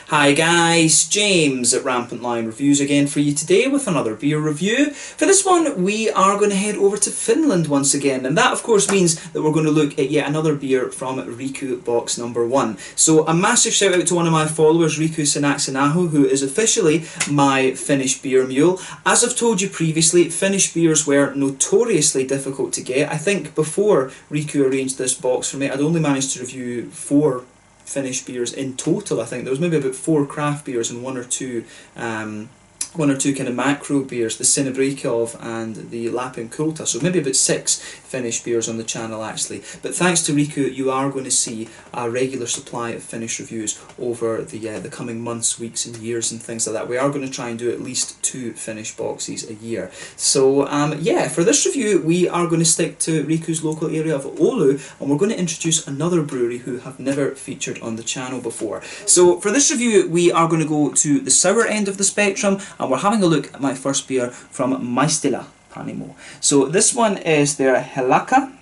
Hi guys, James at RampantLionReviews again for you today with another beer review. For this one we are going to head over to Finland once again, and that of course means that we're going to look at yet another beer from Riku box number 1. So a massive shout out to one of my followers, Riku Sanaxanaho, who is officially my Finnish beer mule. As I've told you previously, Finnish beers were notoriously difficult to get. I think before Riku arranged this box for me, I'd only managed to review 4 Finnish beers in total. I think there was maybe about 4 craft beers and one or two kind of macro beers, the Sinebrychov and the Lapin Kulta, so maybe about 6 Finnish beers on the channel actually. But thanks to Riku, you are going to see a regular supply of Finnish reviews over the coming months, weeks and years and things like that. We are going to try and do at least 2 Finnish boxes a year. So yeah, for this review we are going to stick to Riku's local area of Oulu, and we're going to introduce another brewery who have never featured on the channel before. So for this review we are going to go to the sour end of the spectrum, and we're having a look at my first beer from Maistila Panimo. So this one is their Helakka,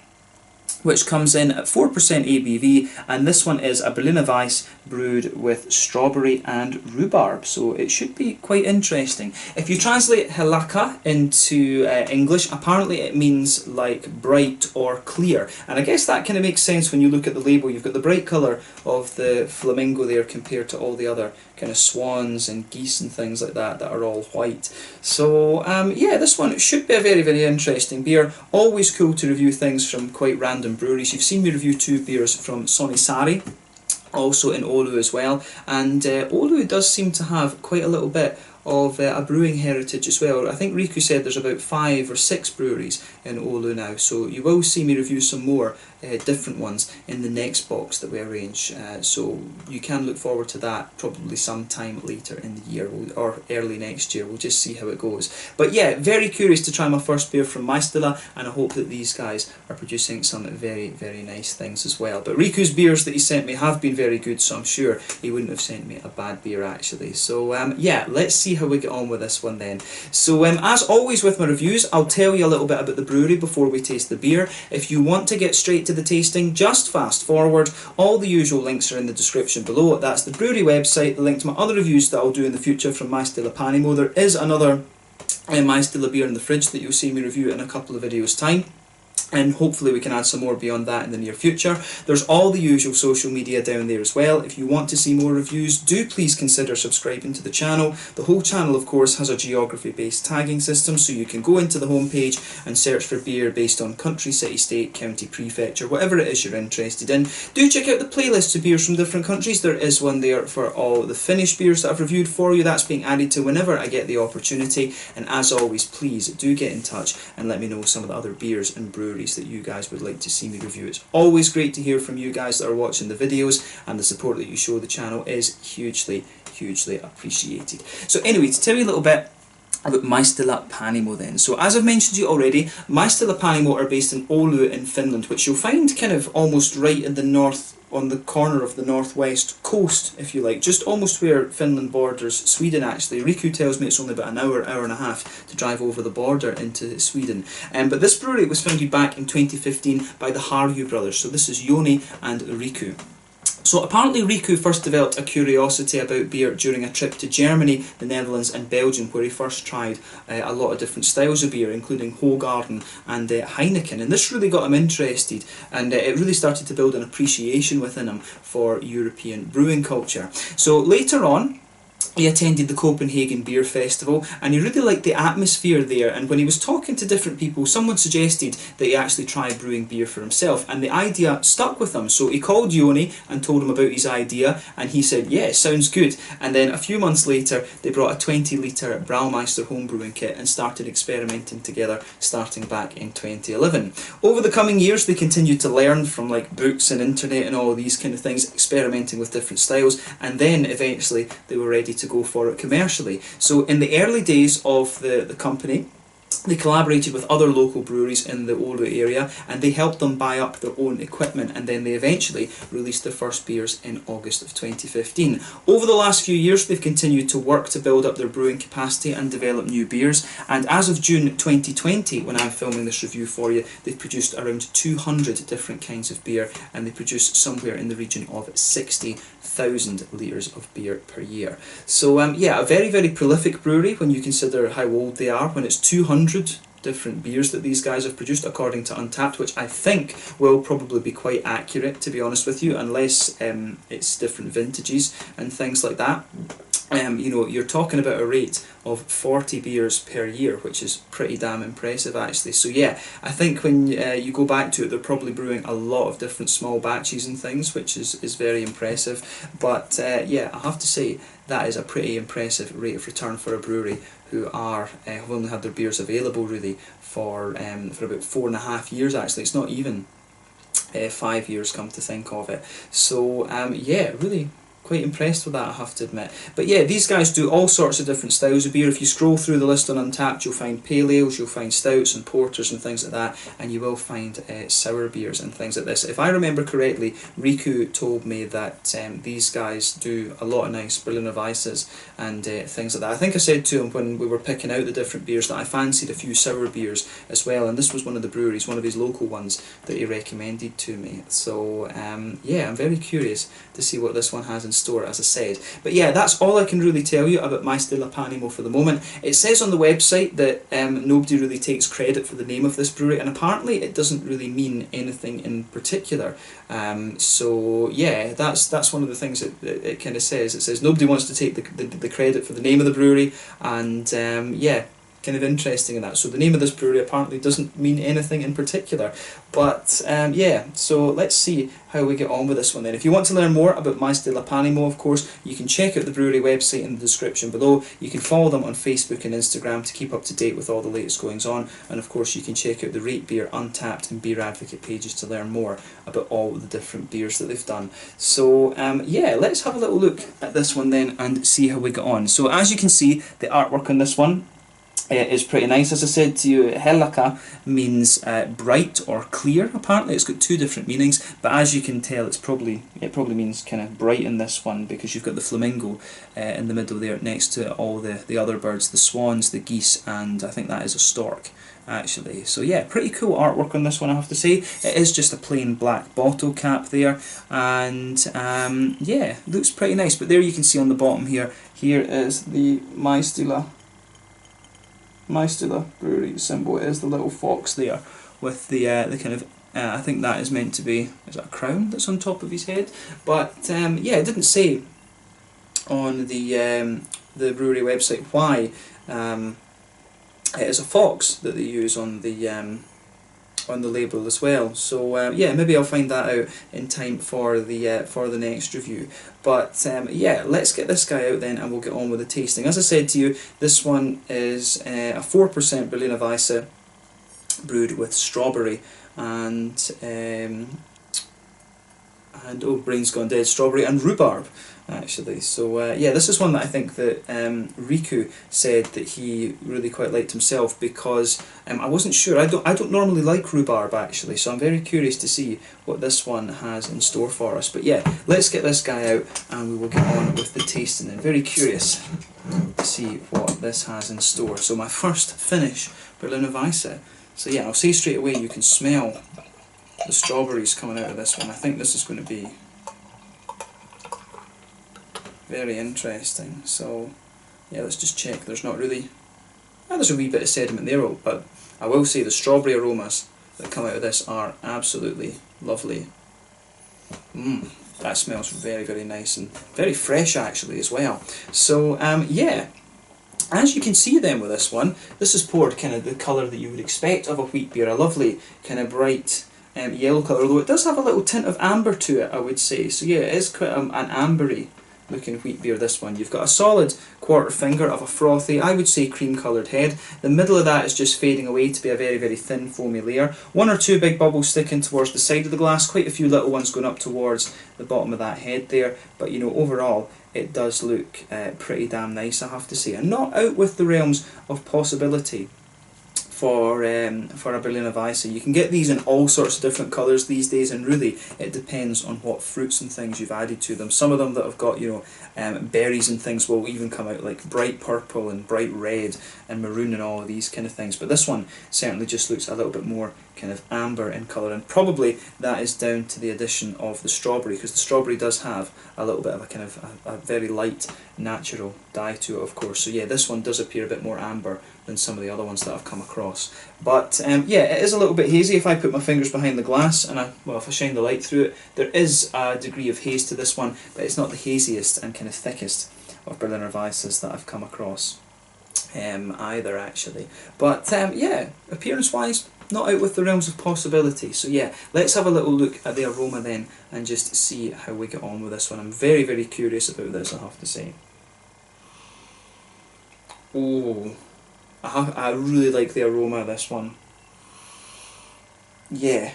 which comes in at 4% ABV, and this one is a Berliner Weisse brewed with strawberry and rhubarb, so it should be quite interesting. If you translate Helakka into English, apparently it means like bright or clear, and I guess that kind of makes sense when you look at the label. You've got the bright colour of the flamingo there compared to all the other kind of swans and geese and things like that that are all white. So yeah, this one should be a very, very interesting beer. Always cool to review things from quite random breweries. You've seen me review 2 beers from Sonisari, also in Oulu as well, and Oulu does seem to have quite a little bit of a brewing heritage as well. I think Riku said there's about 5 or 6 breweries in Oulu now, so you will see me review some more different ones in the next box that we arrange, so you can look forward to that probably sometime later in the year or early next year. We'll just see how it goes. But yeah, very curious to try my first beer from Maistila, and I hope that these guys are producing some very, very nice things as well. But Riku's beers that he sent me have been very good, so I'm sure he wouldn't have sent me a bad beer actually. So yeah, let's see how we get on with this one then. So as always with my reviews, I'll tell you a little bit about the brewery before we taste the beer. If you want to get straight to the tasting, just fast forward. All the usual links are in the description below. That's the brewery website, the link to my other reviews that I'll do in the future from Maistila Panimo. There is another Maistila beer in the fridge that you'll see me review in a couple of videos time, and hopefully we can add some more beyond that in the near future. There's all the usual social media down there as well. If you want to see more reviews, do please consider subscribing to the channel. The whole channel of course has a geography based tagging system, so you can go into the homepage and search for beer based on country, city, state, county, prefecture, whatever it is you're interested in. Do check out the playlist of beers from different countries. There is one there for all the Finnish beers that I've reviewed for you. That's being added to whenever I get the opportunity, and as always, please do get in touch and let me know some of the other beers and breweries that you guys would like to see me review. It's always great to hear from you guys that are watching the videos, and the support that you show the channel is hugely, hugely appreciated. So anyway, to tell you a little bit about Maistila Panimo then. So as I've mentioned to you already, Maistila Panimo are based in Oulu in Finland, which you'll find kind of almost right in the north, on the corner of the northwest coast, if you like, just almost where Finland borders Sweden actually. Riku tells me it's only about an hour, hour and a half to drive over the border into Sweden. But this brewery was founded back in 2015 by the Harju brothers, so this is Joni and Riku. So apparently Riku first developed a curiosity about beer during a trip to Germany, the Netherlands and Belgium, where he first tried a lot of different styles of beer, including Hoegaarden and Heineken, and this really got him interested, and it really started to build an appreciation within him for European brewing culture. So later on, he attended the Copenhagen Beer Festival, and he really liked the atmosphere there, and when he was talking to different people, someone suggested that he actually try brewing beer for himself, and the idea stuck with him. So he called Joni and told him about his idea, and he said, yeah, sounds good. And then a few months later they brought a 20-litre Braumeister homebrewing kit and started experimenting together, starting back in 2011. Over the coming years they continued to learn from like books and internet and all these kind of things, experimenting with different styles, and then eventually they were ready to go for it commercially. So in the early days of the company, They collaborated with other local breweries in the Oulu area, and they helped them buy up their own equipment, and then they eventually released their first beers in August of 2015. Over the last few years they've continued to work to build up their brewing capacity and develop new beers, and as of June 2020, when I'm filming this review for you, they've produced around 200 different kinds of beer, and they produce somewhere in the region of 60 1,000 litres of beer per year. So yeah, a very, very prolific brewery when you consider how old they are, when it's 200 different beers that these guys have produced according to Untappd, which I think will probably be quite accurate, to be honest with you, unless it's different vintages and things like that. You know, you're talking about a rate of 40 beers per year, which is pretty damn impressive actually. So yeah, I think when you go back to it, they're probably brewing a lot of different small batches and things, which is very impressive. But yeah, I have to say that is a pretty impressive rate of return for a brewery who are have only had their beers available really for about 4.5 years actually. It's not even 5 years, come to think of it. So yeah, really quite impressed with that, I have to admit. But yeah, these guys do all sorts of different styles of beer. If you scroll through the list on Untappd, you'll find pale ales, you'll find stouts and porters and things like that, and you will find sour beers and things like this. If I remember correctly, Riku told me that these guys do a lot of nice Berliner Weisses and things like that. I think I said to him when we were picking out the different beers that I fancied a few sour beers as well, and this was one of the breweries, one of his local ones, that he recommended to me. So yeah, I'm very curious to see what this one has in store, as I said. But yeah, that's all I can really tell you about Maistila Panimo for the moment. It says on the website that nobody really takes credit for the name of this brewery, and apparently it doesn't really mean anything in particular. So yeah, that's one of the things it kind of says. It says nobody wants to take the credit for the name of the brewery, and yeah, kind of interesting in that. So the name of this brewery apparently doesn't mean anything in particular. But yeah, so let's see how we get on with this one then. If you want to learn more about Maistila Panimo, of course, you can check out the brewery website in the description below. You can follow them on Facebook and Instagram to keep up to date with all the latest goings on. And of course, you can check out the Rate Beer, Untappd and Beer Advocate pages to learn more about all the different beers that they've done. So yeah, let's have a little look at this one then and see how we get on. So as you can see, the artwork on this one is pretty nice. As I said to you, Helakka means bright or clear. Apparently it's got two different meanings, but as you can tell, it probably means kind of bright in this one, because you've got the flamingo in the middle there next to all the other birds, the swans, the geese, and I think that is a stork actually. So yeah, pretty cool artwork on this one, I have to say. It is just a plain black bottle cap there, and yeah, looks pretty nice. But there you can see on the bottom here is the Maistila brewery symbol. It is the little fox there with the kind of I think that is meant to be, is that a crown that's on top of his head? But yeah, it didn't say on the brewery website why it is a fox that they use on the label as well. So yeah, maybe I'll find that out in time for the next review. But yeah, let's get this guy out then and we'll get on with the tasting. As I said to you, this one is a 4% Berliner Weisse brewed with strawberry and oh, brain's gone dead, strawberry and rhubarb actually. So yeah, this is one that I think that Riku said that he really quite liked himself, because I wasn't sure. I don't normally like rhubarb actually, so I'm very curious to see what this one has in store for us. But yeah, let's get this guy out and we will get on with the tasting. And very curious to see what this has in store. So my first finish Berliner Weisse. So yeah, I'll say straight away, you can smell the strawberries coming out of this one. I think this is going to be very interesting. So yeah, let's just check. There's not really... well, there's a wee bit of sediment there, but I will say the strawberry aromas that come out of this are absolutely lovely. That smells very, very nice and very fresh actually as well. So yeah, as you can see then with this one, this is poured kind of the colour that you would expect of a wheat beer, a lovely kind of bright yellow colour, although it does have a little tint of amber to it, I would say. So yeah, it is quite an ambery looking wheat beer, this one. You've got a solid quarter finger of a frothy, I would say cream coloured head. The middle of that is just fading away to be a very, very thin foamy layer. One or two big bubbles sticking towards the side of the glass, quite a few little ones going up towards the bottom of that head there. But you know, overall it does look pretty damn nice, I have to say, and not out with the realms of possibility for a Berliner Weisse. You can get these in all sorts of different colours these days, and really it depends on what fruits and things you've added to them. Some of them that have got, you know, berries and things will even come out like bright purple and bright red and maroon and all of these kind of things. But this one certainly just looks a little bit more kind of amber in colour, and probably that is down to the addition of the strawberry, because the strawberry does have a little bit of a kind of a very light natural dye to it, of course. So yeah, this one does appear a bit more amber than some of the other ones that I've come across. But yeah, it is a little bit hazy. If I put my fingers behind the glass and if I shine the light through it, there is a degree of haze to this one, but it's not the haziest and kind of thickest of Berliner Weisses that I've come across either, actually. But yeah, appearance wise, not out with the realms of possibility. So yeah, let's have a little look at the aroma then and just see how we get on with this one. I'm very, very curious about this, I have to say. Oh, I really like the aroma of this one. Yeah,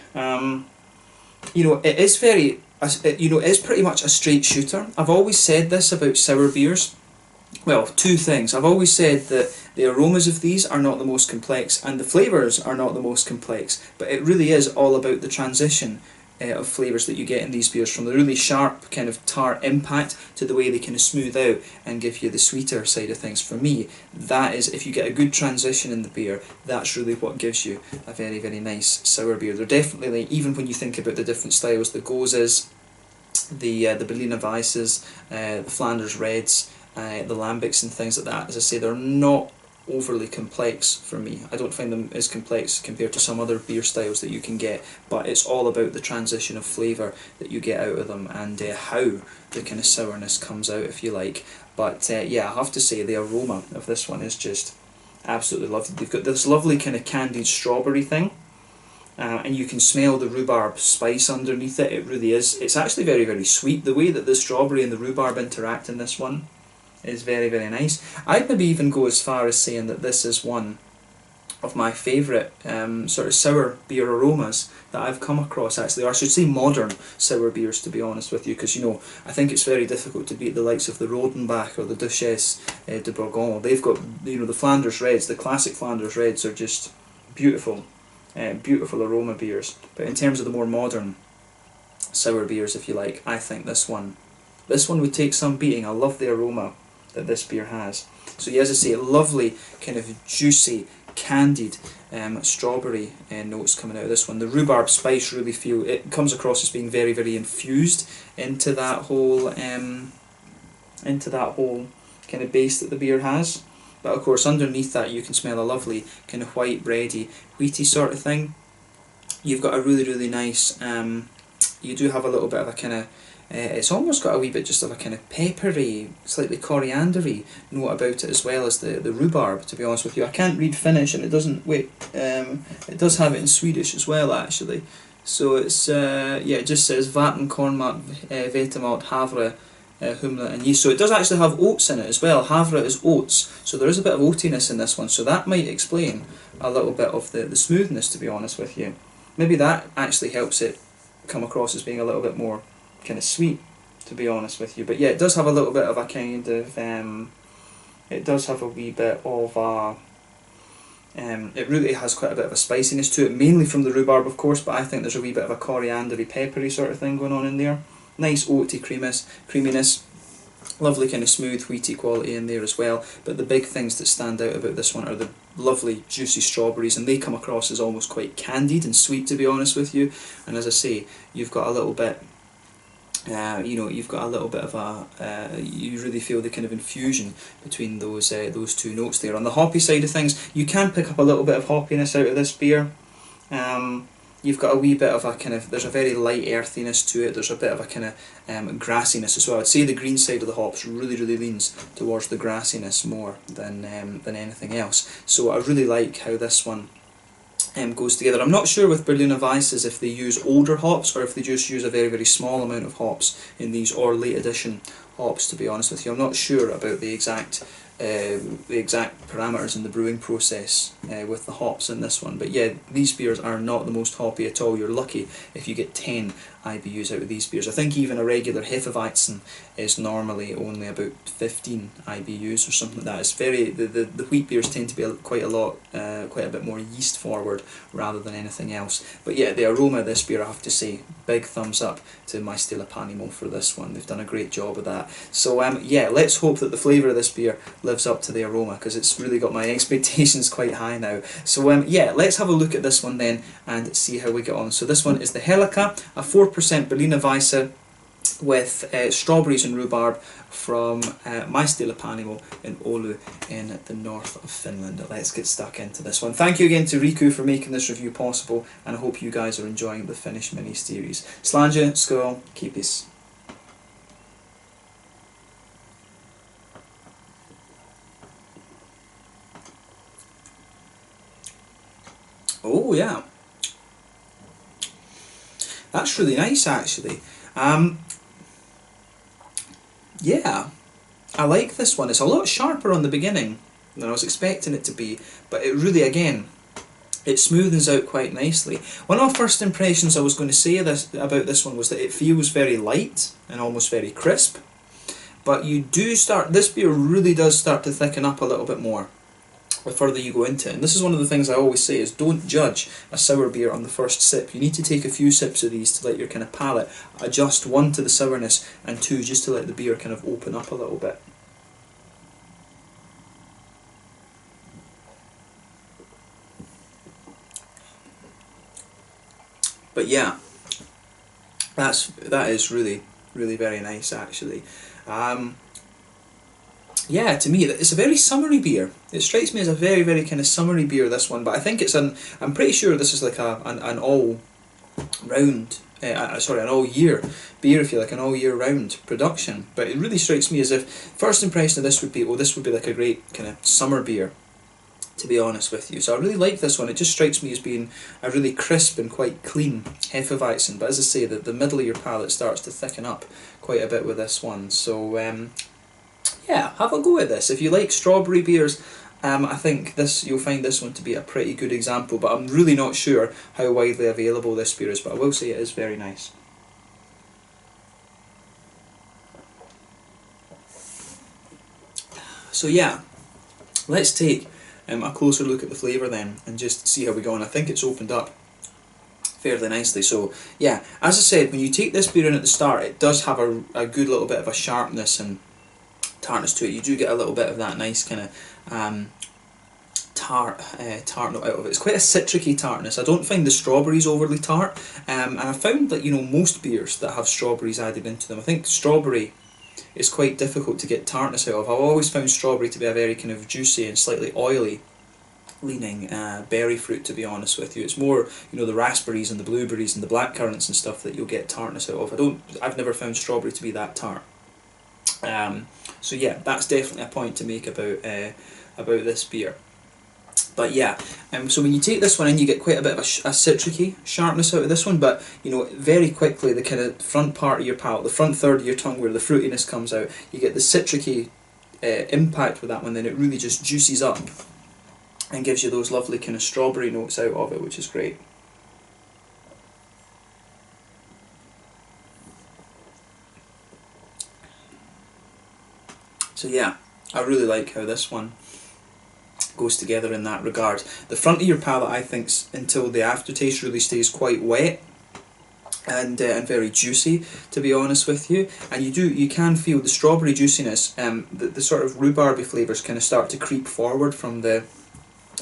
you know, it is very, you know, it is pretty much a straight shooter. I've always said this about sour beers. Well, two things. I've always said that the aromas of these are not the most complex and the flavours are not the most complex, but it really is all about the transition of flavours that you get in these beers, from the really sharp kind of tart impact to the way they kind of smooth out and give you the sweeter side of things. For me, that is, if you get a good transition in the beer, that's really what gives you a very, very nice sour beer. They're definitely, even when you think about the different styles, the Goses, the Berliner Weisses, the Flanders Reds, the lambics and things like that, as I say, they're not overly complex for me. I don't find them as complex compared to some other beer styles that you can get, but it's all about the transition of flavour that you get out of them and how the kind of sourness comes out, if you like. But yeah, I have to say the aroma of this one is just absolutely lovely. They've got this lovely kind of candied strawberry thing, and you can smell the rhubarb spice underneath it. It really is. It's actually very, very sweet. The way that the strawberry and the rhubarb interact in this one is very, very nice. I'd maybe even go as far as saying that this is one of my favourite sort of sour beer aromas that I've come across, actually, or I should say modern sour beers, to be honest with you, because, you know, I think it's very difficult to beat the likes of the Rodenbach or the Duchesse de Bourgogne. They've got, you know, the Flanders Reds, the classic Flanders Reds are just beautiful, beautiful aroma beers. But in terms of the more modern sour beers, if you like, I think this one would take some beating. I love the aroma that this beer has. So yeah, as I say, lovely kind of juicy, candied strawberry notes coming out of this one. The rhubarb spice really it comes across as being very, very infused into that whole kind of base that the beer has. But of course, underneath that you can smell a lovely kind of white bready, wheaty sort of thing. You've got a really, really nice. You do have a little bit of a kind of. It's almost got a wee bit just of a kind of peppery, slightly coriander-y note about it, as well as the rhubarb, to be honest with you. I can't read Finnish, and it doesn't, it does have it in Swedish as well, actually. So it's, yeah, it just says vatten, kornmalt, vetemalt, havre, humle and yeast. So it does actually have oats in it as well. Havre is oats, so there is a bit of oatiness in this one, so that might explain a little bit of the smoothness, to be honest with you. Maybe that actually helps it come across as being a little bit more kind of sweet, to be honest with you. But yeah, it does have a little bit of a kind of it does have a wee bit of a it really has quite a bit of a spiciness to it, mainly from the rhubarb, of course, but I think there's a wee bit of a coriander-y, peppery sort of thing going on in there. Nice oaty creaminess, lovely kind of smooth wheaty quality in there as well. But the big things that stand out about this one are the lovely juicy strawberries, and they come across as almost quite candied and sweet, to be honest with you. And as I say, you've got a little bit you know, you've got a little bit of a, you really feel the kind of infusion between those two notes there. On the hoppy side of things, you can pick up a little bit of hoppiness out of this beer. You've got a wee bit of a kind of, there's a very light earthiness to it, there's a bit of a kind of grassiness as well. I'd say the green side of the hops really, really leans towards the grassiness more than anything else. So I really like how this one goes together. I'm not sure with Berliner Weisses if they use older hops or if they just use a very, very small amount of hops in these, or late edition hops, to be honest with you. I'm not sure about the exact parameters in the brewing process with the hops in this one, but yeah, these beers are not the most hoppy at all. You're lucky if you get 10 IBUs out of these beers. I think even a regular Hefeweizen is normally only about 15 IBUs or something like that. It's very the wheat beers tend to be quite a bit more yeast forward rather than anything else. But yeah, the aroma of this beer, I have to say, big thumbs up to Maistila Panimo for this one. They've done a great job of that. So yeah, let's hope that the flavour of this beer lives up to the aroma, because it's really got my expectations quite high now. So yeah, let's have a look at this one then and see how we get on. So this one is the Helakka, a 4% Berliner Weisse with strawberries and rhubarb from Maistila Panimo in Oulu in the north of Finland. Let's get stuck into this one. Thank you again to Riku for making this review possible, and I hope you guys are enjoying the Finnish mini-series. Slanja, skål, kipis. Oh yeah, that's really nice actually. Yeah, I like this one. It's a lot sharper on the beginning than I was expecting it to be, but it really, again, it smoothens out quite nicely. One of my first impressions I was going to say about this one was that it feels very light and almost very crisp, but this beer really does start to thicken up a little bit more the further you go into it. And this is one of the things I always say, is don't judge a sour beer on the first sip. You need to take a few sips of these to let your kind of palate adjust, one, to the sourness, and two, just to let the beer kind of open up a little bit. But yeah, that is really, really very nice actually. Yeah, to me, it's a very summery beer. It strikes me as a very, very kind of summery beer, this one, but I think I'm pretty sure this is like an all-round, an all-year beer, if you like, an all-year-round production. But it really strikes me as if, first impression of this would be, well, this would be like a great kind of summer beer, to be honest with you. So I really like this one. It just strikes me as being a really crisp and quite clean Hefeweizen. But as I say, the middle of your palate starts to thicken up quite a bit with this one. So yeah, have a go at this. If you like strawberry beers, I think you'll find this one to be a pretty good example, but I'm really not sure how widely available this beer is, but I will say it is very nice. So yeah, let's take a closer look at the flavour then and just see how we go on. I think it's opened up fairly nicely. So yeah, as I said, when you take this beer in at the start, it does have a good little bit of a sharpness and tartness to it. You do get a little bit of that nice kind of tart note out of it. It's quite a citricy tartness. I don't find the strawberries overly tart, and I found that, you know, most beers that have strawberries added into them, I think strawberry is quite difficult to get tartness out of. I've always found strawberry to be a very kind of juicy and slightly oily leaning berry fruit, to be honest with you. It's more, you know, the raspberries and the blueberries and the blackcurrants and stuff that you'll get tartness out of. I've never found strawberry to be that tart. So yeah, that's definitely a point to make about this beer. But yeah, so when you take this one in, you get quite a bit of a citricy sharpness out of this one, but, you know, very quickly the kind of front part of your palate, the front third of your tongue where the fruitiness comes out, you get the citricy impact with that one, then it really just juices up and gives you those lovely kind of strawberry notes out of it, which is great. So yeah, I really like how this one goes together in that regard. The front of your palate, I think, until the aftertaste really stays quite wet and very juicy, to be honest with you. And you can feel the strawberry juiciness, the sort of rhubarby flavours kind of start to creep forward from the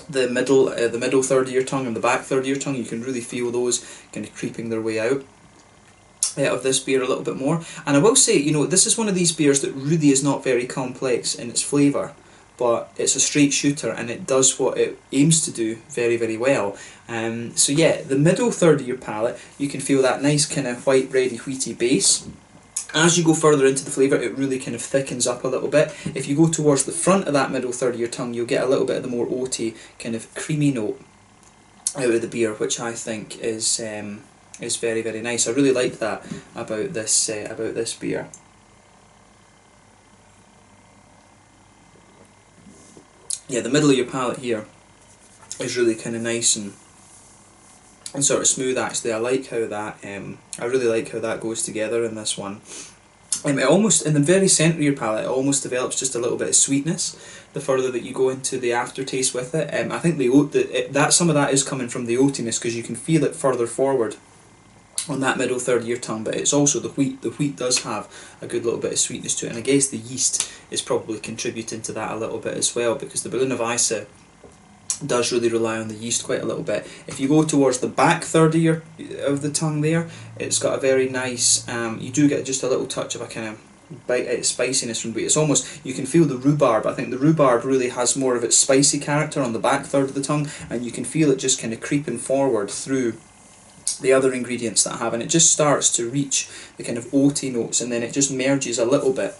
middle third of your tongue and the back third of your tongue. You can really feel those kind of creeping their way out of this beer a little bit more. And I will say, you know, this is one of these beers that really is not very complex in its flavour, but it's a straight shooter and it does what it aims to do very, very well. So yeah, the middle third of your palate, you can feel that nice kind of white bready wheaty base. As you go further into the flavour, it really kind of thickens up a little bit. If you go towards the front of that middle third of your tongue, you'll get a little bit of the more oaty kind of creamy note out of the beer, which I think is very, very nice. I really like that about this beer. Yeah, the middle of your palate here is really kind of nice and and sort of smooth. Actually, I like how that I really like how that goes together in this one. It almost, in the very centre of your palate, it almost develops just a little bit of sweetness the further that you go into the aftertaste with it. I think the oat, that some of that is coming from the oatiness, because you can feel it further forward on that middle third of your tongue, but it's also the wheat. The wheat does have a good little bit of sweetness to it, and I guess the yeast is probably contributing to that a little bit as well, because the Berliner Weisse does really rely on the yeast quite a little bit. If you go towards the back third of the tongue there, it's got a very nice, you do get just a little touch of a kind of spiciness from wheat. It's almost, you can feel the rhubarb. I think the rhubarb really has more of its spicy character on the back third of the tongue, and you can feel it just kind of creeping forward through the other ingredients that I have, and it just starts to reach the kind of oaty notes, and then it just merges a little bit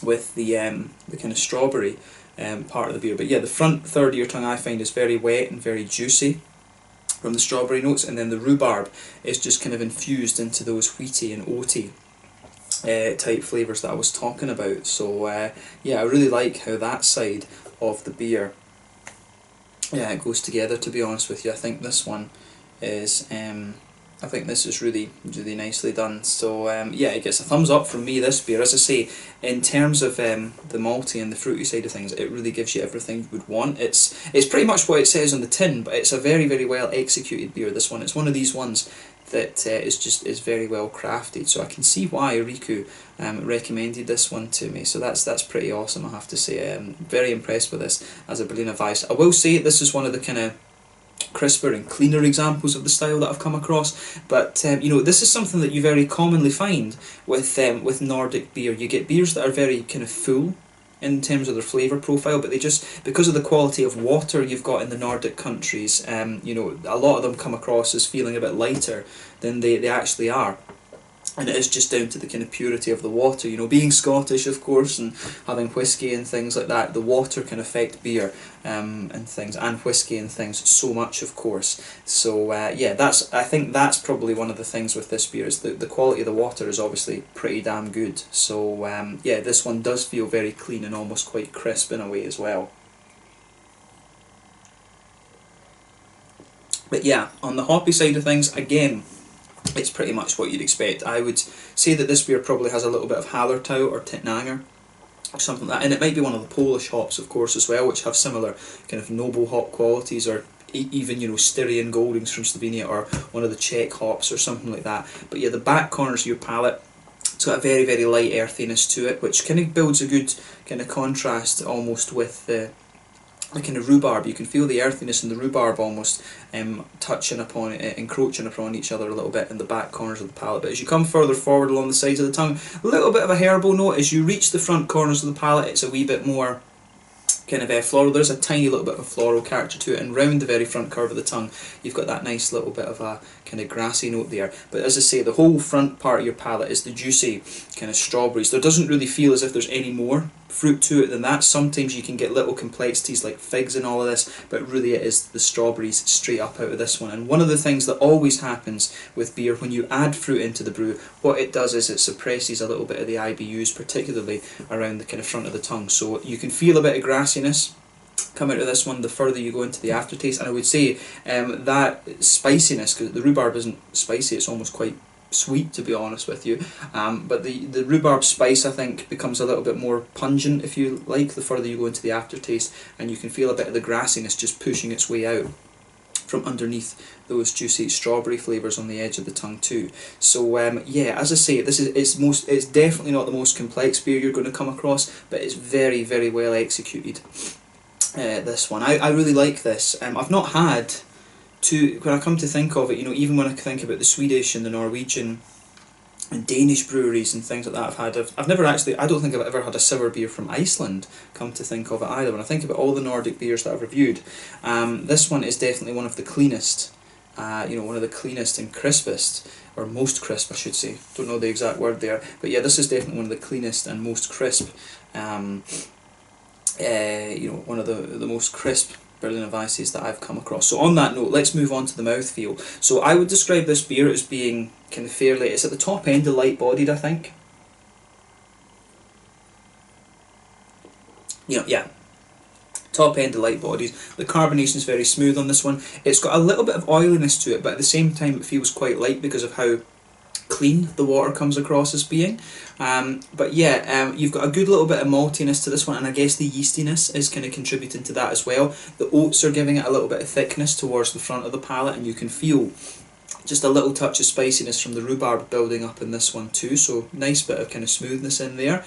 with the kind of strawberry part of the beer. But yeah, the front third of your tongue I find is very wet and very juicy from the strawberry notes, and then the rhubarb is just kind of infused into those wheaty and oaty type flavours that I was talking about. So yeah, I really like how that side of the beer it goes together, to be honest with you. I think this one is I think this is really nicely done. So yeah, it gets a thumbs up from me, this beer. As I say, in terms of the malty and the fruity side of things, it really gives you everything you would want. It's pretty much what it says on the tin, but it's a very, very well executed beer, this one. It's one of these ones that is very well crafted, so I can see why Riku recommended this one to me. So that's pretty awesome, I have to say. I'm very impressed with this as a Berliner Weisse. I will say this is one of the kind of crisper and cleaner examples of the style that I've come across, but you know, this is something that you very commonly find with Nordic beer. You get beers that are very kind of full in terms of their flavour profile, but they just, because of the quality of water you've got in the Nordic countries, you know, a lot of them come across as feeling a bit lighter than they actually are. And it is just down to the kind of purity of the water. You know, being Scottish, of course, and having whiskey and things like that, the water can affect beer and things, and whiskey and things, so much, of course. So yeah, I think that's probably one of the things with this beer, is the quality of the water is obviously pretty damn good. So yeah, this one does feel very clean and almost quite crisp in a way as well. But yeah, on the hoppy side of things, again, it's pretty much what you'd expect. I would say that this beer probably has a little bit of Hallertau or Tettnanger, or something like that, and it might be one of the Polish hops, of course, as well, which have similar kind of noble hop qualities, or even, you know, Styrian Goldings from Slovenia, or one of the Czech hops or something like that. But yeah, the back corners of your palate, it's got a very, very light earthiness to it, which kind of builds a good kind of contrast almost with the kind of rhubarb. You can feel the earthiness in the rhubarb almost touching upon it, encroaching upon each other a little bit in the back corners of the palate. But as you come further forward along the sides of the tongue, a little bit of a herbal note. As you reach the front corners of the palate, it's a wee bit more kind of floral. There's a tiny little bit of a floral character to it, and round the very front curve of the tongue you've got that nice little bit of a kind of grassy note there. But as I say, the whole front part of your palate is the juicy kind of strawberries. There doesn't really feel as if there's any more fruit to it than that. Sometimes you can get little complexities like figs and all of this, but really it is the strawberries straight up out of this one. And one of the things that always happens with beer when you add fruit into the brew, what it does is it suppresses a little bit of the IBUs, particularly around the kind of front of the tongue. So you can feel a bit of grassiness come out of this one the further you go into the aftertaste, and I would say that spiciness, because the rhubarb isn't spicy, it's almost quite sweet, to be honest with you, but the rhubarb spice, I think, becomes a little bit more pungent, if you like, the further you go into the aftertaste, and you can feel a bit of the grassiness just pushing its way out from underneath those juicy strawberry flavours on the edge of the tongue too. So yeah, as I say, it's definitely not the most complex beer you're going to come across, but it's very, very well executed. This one, I really like this. I've not had when I come to think of it, you know, even when I think about the Swedish and the Norwegian and Danish breweries and things like that, I've never actually, I don't think I've ever had a sour beer from Iceland, come to think of it either. When I think about all the Nordic beers that I've reviewed, this one is definitely one of the cleanest, you know, one of the cleanest and crispest, or most crisp, I should say, don't know the exact word there, but yeah, this is definitely one of the cleanest and most crisp, you know, one of the most crisp Berliner Weisses that I've come across. So on that note, let's move on to the mouthfeel. So I would describe this beer as being kind of fairly, it's at the top end of light bodied, I think. You know, yeah, Top end of light bodies. The carbonation is very smooth on this one. It's got a little bit of oiliness to it, but at the same time it feels quite light because of how clean the water comes across as being. But yeah, you've got a good little bit of maltiness to this one, and I guess the yeastiness is kind of contributing to that as well. The oats are giving it a little bit of thickness towards the front of the palate, and you can feel just a little touch of spiciness from the rhubarb building up in this one too, so nice bit of kind of smoothness in there.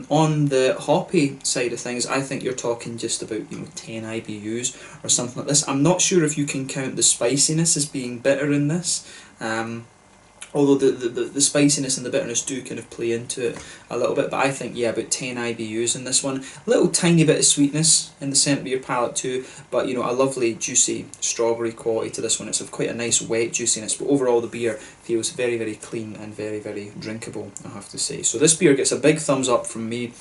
On the hoppy side of things, I think you're talking just about 10 IBUs or something like this. I'm not sure if you can count the spiciness as being bitter in this. Although the spiciness and the bitterness do kind of play into it a little bit, but I think, yeah, about 10 IBUs in this one. A little tiny bit of sweetness in the centre of your palate too, but a lovely juicy strawberry quality to this one. It's quite a nice wet juiciness, but overall the beer feels very, very clean and very, very drinkable, I have to say. So this beer gets a big thumbs up from me,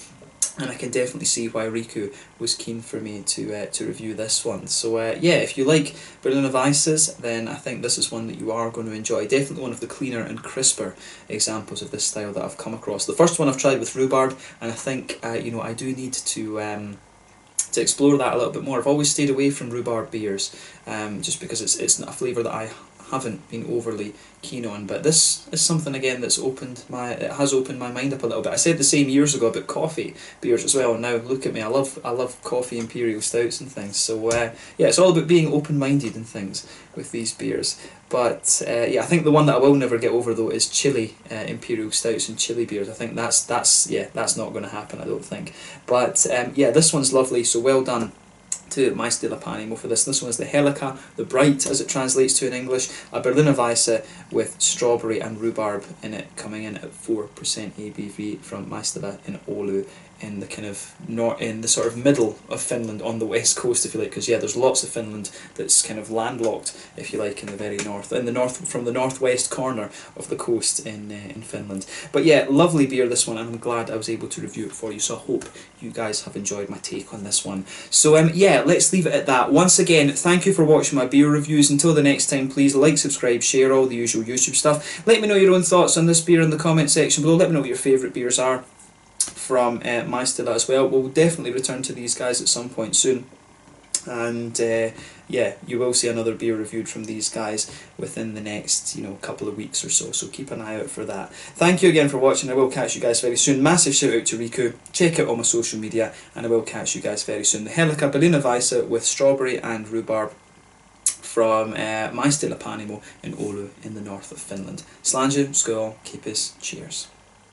and I can definitely see why Riku was keen for me to review this one. So yeah, if you like Berliner Weisses, then I think this is one that you are going to enjoy. Definitely one of the cleaner and crisper examples of this style that I've come across. The first one I've tried with rhubarb, and I think I do need to explore that a little bit more. I've always stayed away from rhubarb beers, just because it's not a flavour that I haven't been overly keen on, but this is something again that's has opened my mind up a little bit. I said the same years ago about coffee beers as well, and now look at me, I love coffee imperial stouts and things. So yeah, it's all about being open-minded and things with these beers. But yeah, I think the one that I will never get over though is chili imperial stouts and chili beers. I think that's not going to happen, I don't think. But yeah, this one's lovely, so well done to Maistila Panimo for this. This one is the Helakka, the bright as it translates to in English, a Berliner Weisse with strawberry and rhubarb in it, coming in at 4% ABV from Maistila in Oulu, in the kind of in the sort of middle of Finland, on the west coast, if you like, because yeah, there's lots of Finland that's kind of landlocked, if you like, in the very north, from the northwest corner of the coast in Finland. But yeah, lovely beer this one, and I'm glad I was able to review it for you. So I hope you guys have enjoyed my take on this one. So yeah, let's leave it at that. Once again, thank you for watching my beer reviews. Until the next time, please like, subscribe, share, all the usual YouTube stuff. Let me know your own thoughts on this beer in the comment section below. Let me know what your favourite beers are from Maistila as well. We'll definitely return to these guys at some point soon, and yeah, you will see another beer reviewed from these guys within the next couple of weeks or so, so keep an eye out for that. Thank you again for watching. I will catch you guys very soon. Massive shout out to Riku. Check out all my social media, and I will catch you guys very soon. The Helakka Berliner Weisse with strawberry and rhubarb from Maistila Panimo in Oulu in the north of Finland. Slange, skål, kippis, cheers.